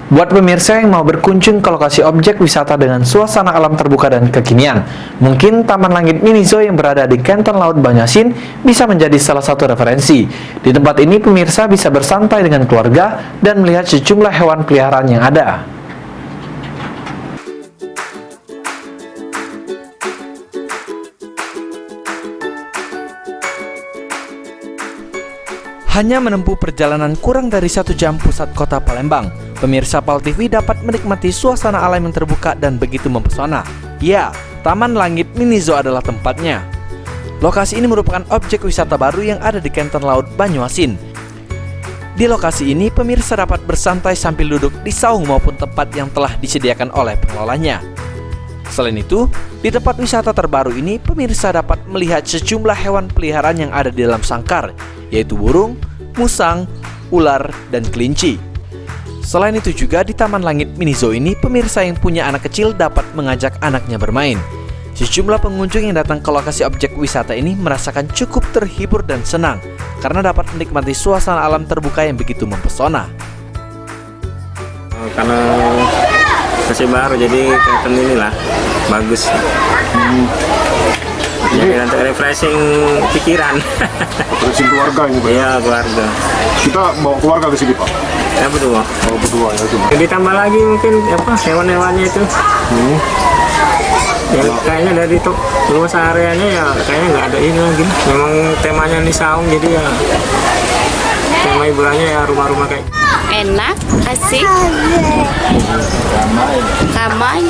Buat pemirsa yang mau berkunjung ke lokasi objek wisata dengan suasana alam terbuka dan kekinian, mungkin Taman Langit Mini Zoo yang berada di Kanton Laut Banyuasin bisa menjadi salah satu referensi. Di tempat ini pemirsa bisa bersantai dengan keluarga dan melihat sejumlah hewan peliharaan yang ada. Hanya menempuh perjalanan kurang dari 1 jam pusat kota Palembang, pemirsa PAL TV dapat menikmati suasana alam yang terbuka dan begitu mempesona. Ya, Taman Langit Mini Zoo adalah tempatnya. Lokasi ini merupakan objek wisata baru yang ada di Kanton Laut Banyuasin. Di lokasi ini, pemirsa dapat bersantai sambil duduk di saung maupun tempat yang telah disediakan oleh pengelolanya. Selain itu, di tempat wisata terbaru ini, pemirsa dapat melihat sejumlah hewan peliharaan yang ada di dalam sangkar, yaitu burung, musang, ular, dan kelinci. Selain itu juga di Taman Langit Mini Zoo ini, pemirsa yang punya anak kecil dapat mengajak anaknya bermain. Sejumlah pengunjung yang datang ke lokasi objek wisata ini merasakan cukup terhibur dan senang karena dapat menikmati suasana alam terbuka yang begitu mempesona. Karena masih baru, jadi kelihatan inilah bagus. Jadi untuk refreshing pikiran. Refreshing keluarga ini Pak? Iya, keluarga. Kita bawa keluarga ke sini Pak? Ya berdua. Bawa berdua ya cuma. Ditambah lagi mungkin apa hewan-hewannya itu. Ya, kayaknya dari luas areanya ya kayaknya nggak ada ini lagi. Memang temanya di saung, jadi ya tema hiburannya ya rumah-rumah kayak. Enak, asik, ramai.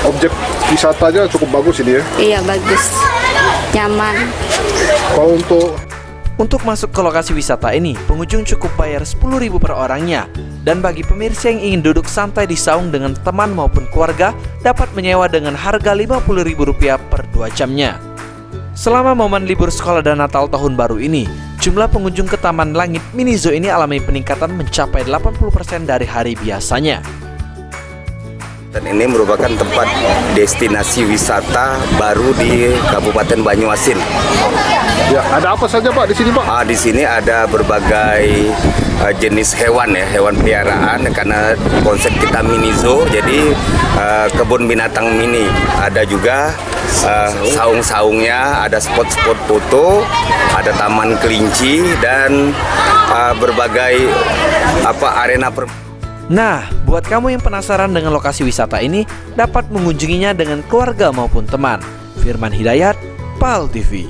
Objek wisatanya cukup bagus ini ya? Iya, bagus, nyaman. Kalau Untuk masuk ke lokasi wisata ini, pengunjung cukup bayar 10.000 per orangnya. Dan bagi pemirsa yang ingin duduk santai di saung dengan teman maupun keluarga, dapat menyewa dengan harga Rp50.000 per 2 jamnya. Selama momen libur sekolah dan Natal tahun baru ini, jumlah pengunjung ke Taman Langit Mini Zoo ini alami peningkatan mencapai 80% dari hari biasanya. Dan ini merupakan tempat destinasi wisata baru di Kabupaten Banyuasin. ya ada apa saja Pak di sini Pak? Di sini ada berbagai jenis hewan ya, hewan peliharaan karena konsep kita mini zoo, jadi kebun binatang mini. Ada juga saung-saungnya, ada spot-spot foto, ada taman kelinci dan berbagai arena Nah, buat kamu yang penasaran dengan lokasi wisata ini, dapat mengunjunginya dengan keluarga maupun teman. Firman Hidayat, PAL TV.